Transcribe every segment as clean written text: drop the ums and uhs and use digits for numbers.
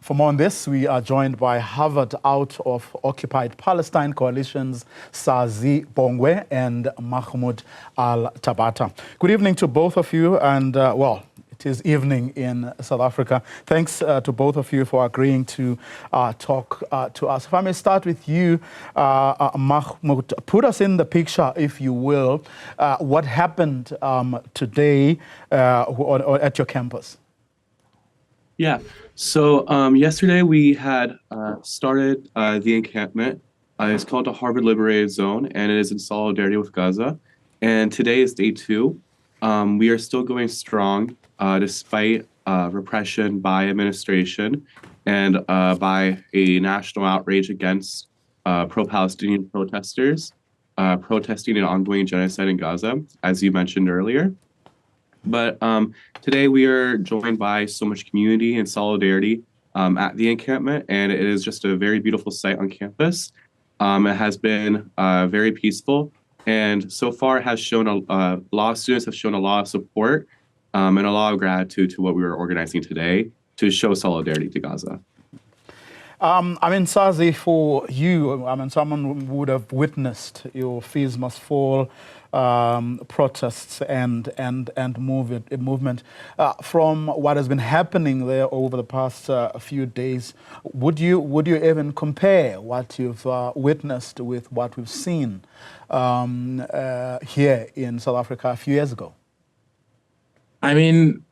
For more on this, we are joined by Harvard Out of Occupied Palestine Coalition's Sazi Bongwe and Mahmoud Al-Thabata. Good evening to both of you, and well, it is evening in South Africa. Thanks to both of you for agreeing to talk to us. If I may start with you, Mahmoud, put us in the picture, if you will. What happened today at your campus? Yeah, so yesterday we had started the encampment. It's called the Harvard Liberated Zone, and it is in solidarity with Gaza. And today is day 2. We are still going strong despite repression by administration and by a national outrage against pro-Palestinian protesters protesting an ongoing genocide in Gaza, as you mentioned earlier. But today we are joined by so much community and solidarity at the encampment, and it is just a very beautiful sight on campus. It has been very peaceful, and so far has shown a lot of students have shown a lot of support and a lot of gratitude to what we were organizing today to show solidarity to Gaza. I mean, Sazi, for you, I mean, someone would have witnessed your Fees Must Fall protests and movement. From what has been happening there over the past few days, would you even compare what you've witnessed with what we've seen here in South Africa a few years ago? I mean,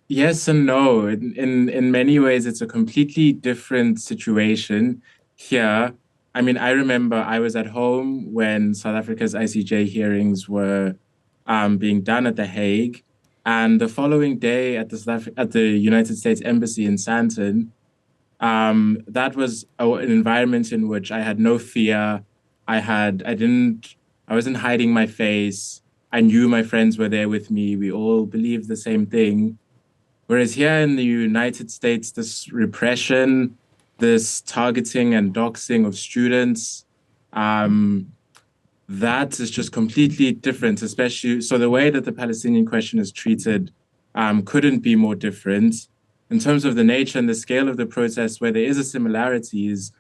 yes and no. In many ways, it's a completely different situation here. I mean, I remember I was at home when South Africa's ICJ hearings were being done at The Hague. And the following day at the United States Embassy in Sandton, that was an environment in which I had no fear. I wasn't hiding my face. I knew my friends were there with me. We all believed the same thing. Whereas here in the United States, this repression, this targeting and doxing of students, that is just completely different, especially, so the way that the Palestinian question is treated couldn't be more different. In terms of the nature and the scale of the protest, where there is a similarity is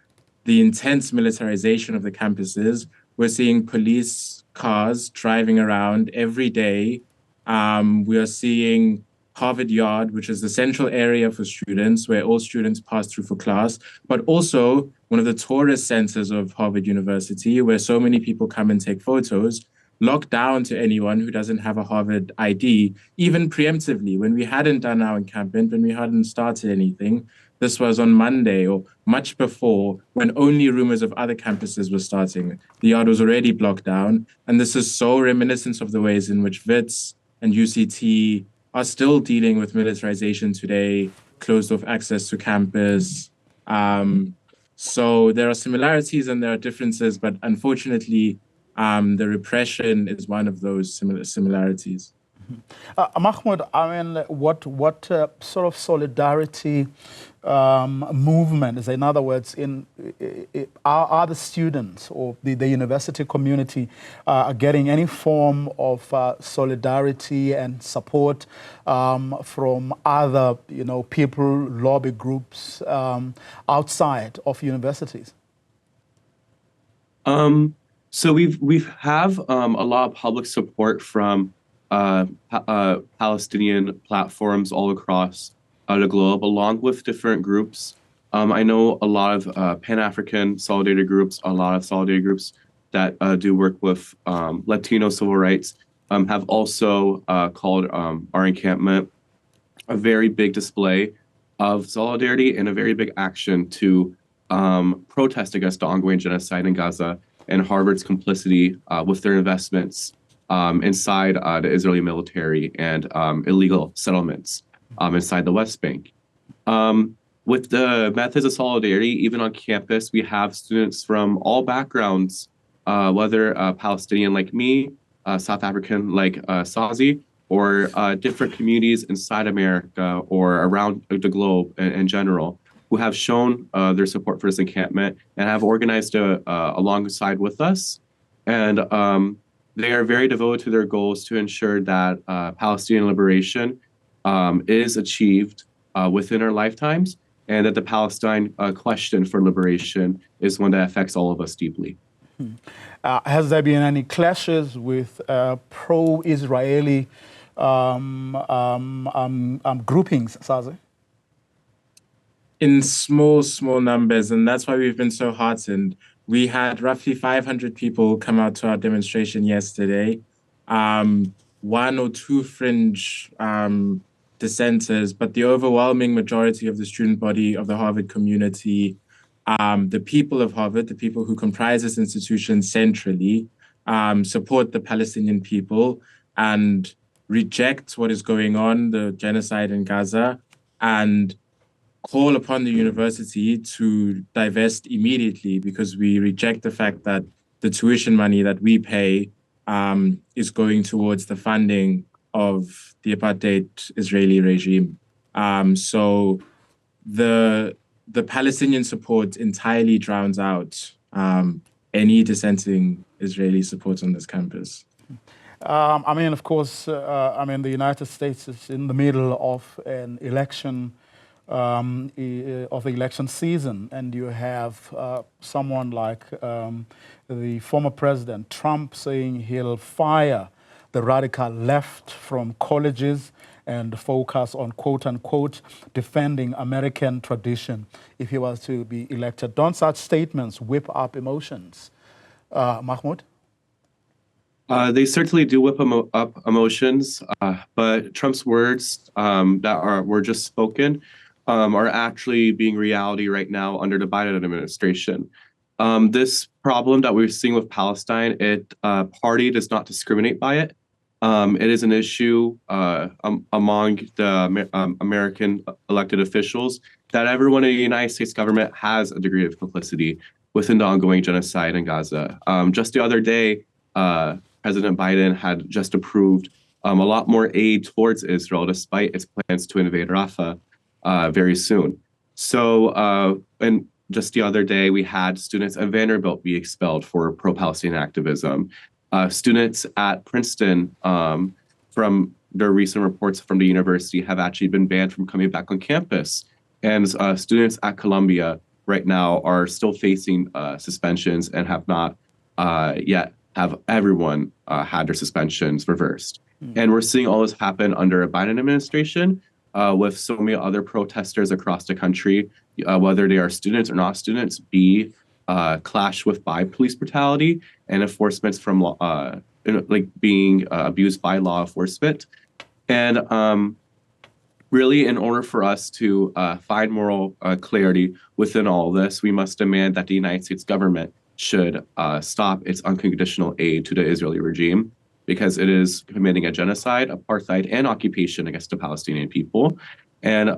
the intense militarization of the campuses. We're seeing police cars driving around every day. We are seeing Harvard Yard, which is the central area for students, where all students pass through for class, but also one of the tourist centers of Harvard University, where so many people come and take photos, locked down to anyone who doesn't have a Harvard ID, even preemptively. When we hadn't done our encampment, when we hadn't started anything, this was on Monday or much before, when only rumors of other campuses were starting. The yard was already blocked down, and this is so reminiscent of the ways in which WITS and UCT are still dealing with militarization today, closed off access to campus. So there are similarities and there are differences, but unfortunately, the repression is one of those similarities. Mahmoud, I mean, what sort of solidarity movement is, in other words, are the students or the university community getting any form of solidarity and support from other, people, lobby groups outside of universities? So we have a lot of public support from Palestinian platforms all across the globe, along with different groups. I know a lot of Pan-African solidarity groups, a lot of solidarity groups that do work with Latino civil rights have also called our encampment a very big display of solidarity and a very big action to protest against the ongoing genocide in Gaza and Harvard's complicity with their investments inside the Israeli military and illegal settlements inside the West Bank. With the methods of solidarity, even on campus, we have students from all backgrounds, whether Palestinian like me, South African like Sazi, or different communities inside America or around the globe in general, who have shown their support for this encampment and have organized alongside with us. And they are very devoted to their goals to ensure that Palestinian liberation is achieved within our lifetimes, and that the Palestine question for liberation is one that affects all of us deeply. Has there been any clashes with pro-Israeli groupings, Sazi? In small numbers, and that's why we've been so heartened. We had roughly 500 people come out to our demonstration yesterday. One or two fringe dissenters, but the overwhelming majority of the student body of the Harvard community, the people of Harvard, the people who comprise this institution centrally, support the Palestinian people and reject what is going on, the genocide in Gaza, and call upon the university to divest immediately, because we reject the fact that the tuition money that we pay is going towards the funding of the apartheid Israeli regime. So the Palestinian support entirely drowns out any dissenting Israeli support on this campus. I mean, of course, the United States is in the middle of an election, of the election season, and you have someone like the former President Trump saying he'll fire the radical left from colleges and focus on, quote unquote, defending American tradition if he was to be elected. Don't such statements whip up emotions? Mahmoud? They certainly do whip up emotions, but Trump's words that were just spoken are actually being reality right now under the Biden administration. This problem that we're seeing with Palestine, party does not discriminate by it. It is an issue among the American elected officials that everyone in the United States government has a degree of complicity within the ongoing genocide in Gaza. Just the other day, President Biden had just approved a lot more aid towards Israel, despite its plans to invade Rafah very soon. So, and just the other day, we had students at Vanderbilt be expelled for pro-Palestinian activism. Students at Princeton, from their recent reports from the university, have actually been banned from coming back on campus. And students at Columbia right now are still facing suspensions and have not yet have everyone had their suspensions reversed. And we're seeing all this happen under a Biden administration with so many other protesters across the country, whether they are students or not students, be clashed with by police brutality and enforcements from being abused by law enforcement. And really, in order for us to find moral clarity within all this, we must demand that the United States government should stop its unconditional aid to the Israeli regime, because it is committing a genocide, apartheid, and occupation against the Palestinian people. And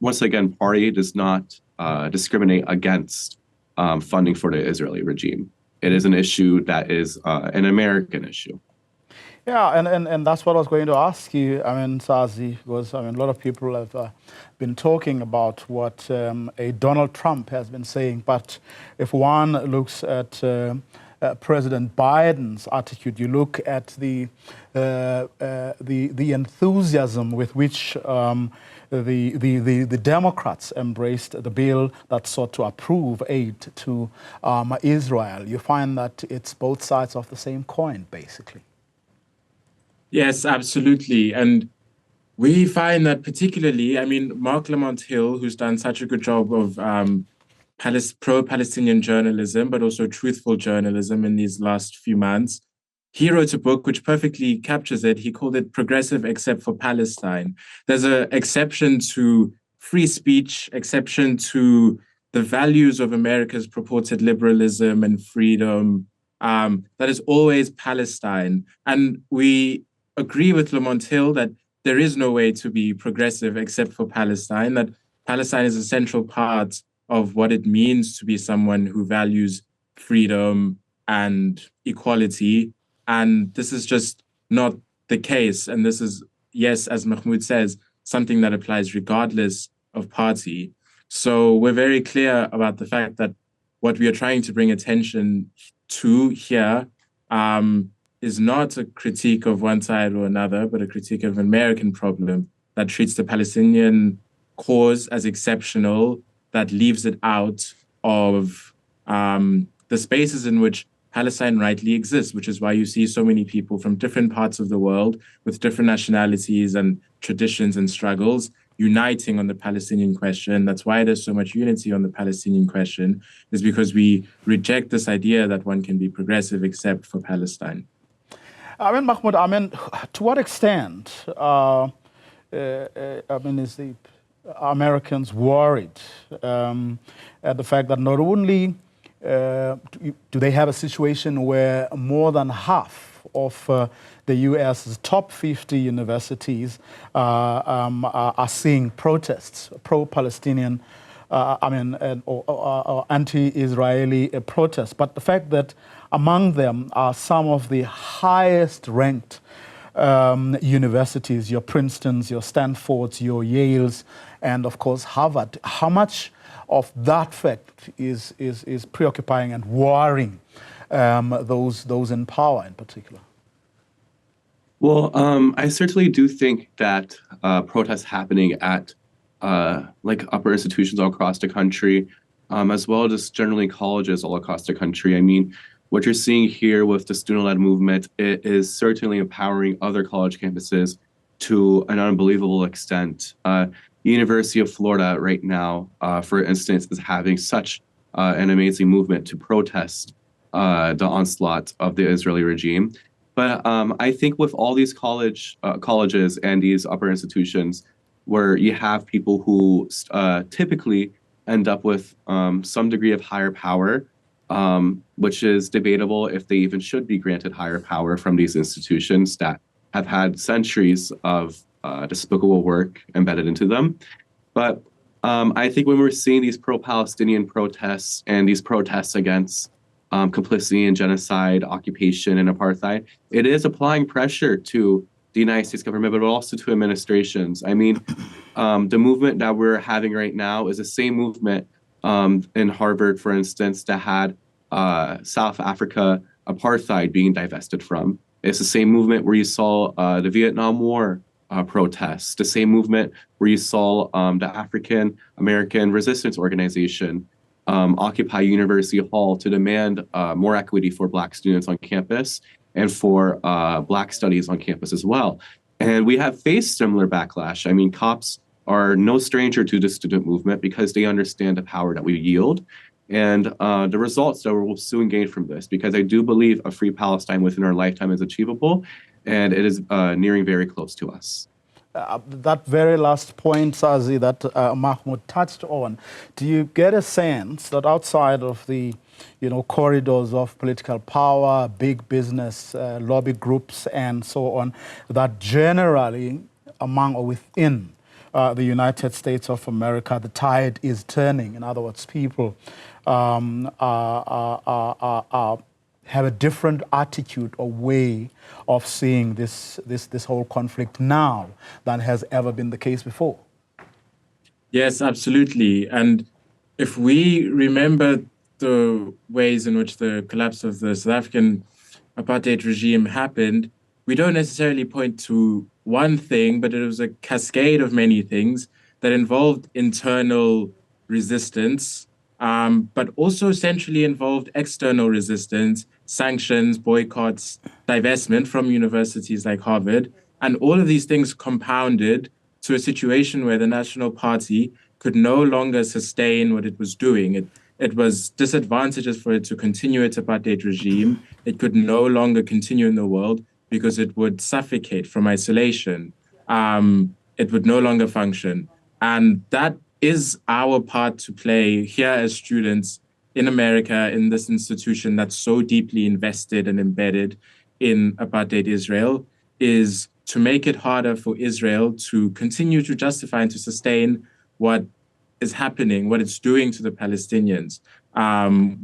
once again, party does not discriminate against funding for the Israeli regime. It is an issue that is an American issue. Yeah, and that's what I was going to ask you, Sazi, because a lot of people have been talking about what a Donald Trump has been saying, but if one looks at President Biden's attitude, you look at the enthusiasm with which the Democrats embraced the bill that sought to approve aid to Israel, you find that it's both sides of the same coin, basically. Yes, absolutely. And we find that particularly, Mark Lamont Hill, who's done such a good job of pro-Palestinian journalism, but also truthful journalism in these last few months, he wrote a book which perfectly captures it. He called it Progressive Except for Palestine. There's an exception to free speech, exception to the values of America's purported liberalism and freedom. That is always Palestine. And we agree with Lamont Hill that there is no way to be progressive except for Palestine, that Palestine is a central part of what it means to be someone who values freedom and equality. And this is just not the case. And this is, yes, as Mahmoud says, something that applies regardless of party. So we're very clear about the fact that what we are trying to bring attention to here is not a critique of one side or another, but a critique of an American problem that treats the Palestinian cause as exceptional that leaves it out of the spaces in which Palestine rightly exists, which is why you see so many people from different parts of the world with different nationalities and traditions and struggles uniting on the Palestinian question. That's why there's so much unity on the Palestinian question, is because we reject this idea that one can be progressive except for Palestine. Mahmoud, to what extent, is the Americans worried at the fact that not only do they have a situation where more than half of the U.S.'s top 50 universities are seeing protests, pro-Palestinian, or anti-Israeli protests, but the fact that among them are some of the highest ranked universities, your Princetons, your Stanfords, your Yales, and of course Harvard. How much of that fact is preoccupying and worrying those in power in particular? Well, I certainly do think that protests happening at like upper institutions all across the country, as well as generally colleges all across the country. I mean, what you're seeing here with the student-led movement, it is certainly empowering other college campuses to an unbelievable extent. The University of Florida right now, for instance, is having such an amazing movement to protest the onslaught of the Israeli regime. But I think with all these colleges and these upper institutions, where you have people who typically end up with some degree of higher power, which is debatable if they even should be granted higher power from these institutions that have had centuries of despicable work embedded into them. But I think when we're seeing these pro-Palestinian protests and these protests against complicity in genocide, occupation, and apartheid, it is applying pressure to the United States government, but also to administrations. I mean, the movement that we're having right now is the same movement in Harvard, for instance, that had South Africa apartheid being divested from. It's the same movement where you saw the Vietnam War protests, the same movement where you saw the African American Resistance Organization occupy University Hall to demand more equity for Black students on campus and for Black studies on campus as well. And we have faced similar backlash. I mean, cops are no stranger to the student movement because they understand the power that we yield and the results that we'll soon gain from this, because I do believe a free Palestine within our lifetime is achievable, and it is nearing very close to us. That very last point, Sazi, that Mahmoud touched on, do you get a sense that outside of the corridors of political power, big business, lobby groups, and so on, that generally among or within the United States of America, the tide is turning? In other words, people have a different attitude or way of seeing this whole conflict now than has ever been the case before. Yes, absolutely. And if we remember the ways in which the collapse of the South African apartheid regime happened, we don't necessarily point to one thing, but it was a cascade of many things that involved internal resistance, but also centrally involved external resistance, sanctions, boycotts, divestment from universities like Harvard. And all of these things compounded to a situation where the National Party could no longer sustain what it was doing. It was disadvantageous for it to continue its apartheid regime. It could no longer continue in the world because it would suffocate from isolation. It would no longer function. And that is our part to play here as students in America, in this institution that's so deeply invested and embedded in apartheid Israel, is to make it harder for Israel to continue to justify and to sustain what is happening, what it's doing to the Palestinians,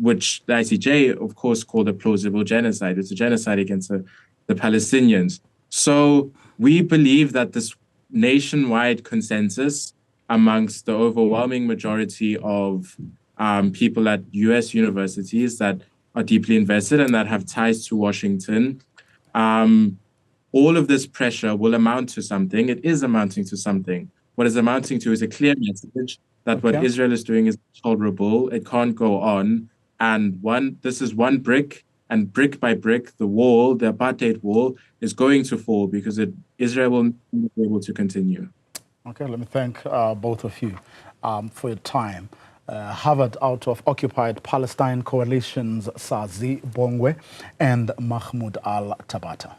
which the ICJ, of course, called a plausible genocide. It's a genocide against the Palestinians. So we believe that this nationwide consensus amongst the overwhelming majority of people at US universities that are deeply invested and that have ties to Washington, all of this pressure will amount to something. It is amounting to something. What it's amounting to is a clear message that what Israel is doing is tolerable. It can't go on. And this is one brick, and brick by brick, the apartheid wall, is going to fall because Israel will not be able to continue. Okay, let me thank both of you for your time. Harvard out of Occupied Palestine Coalition's Sazi Bongwe and Mahmoud Al-Thabata.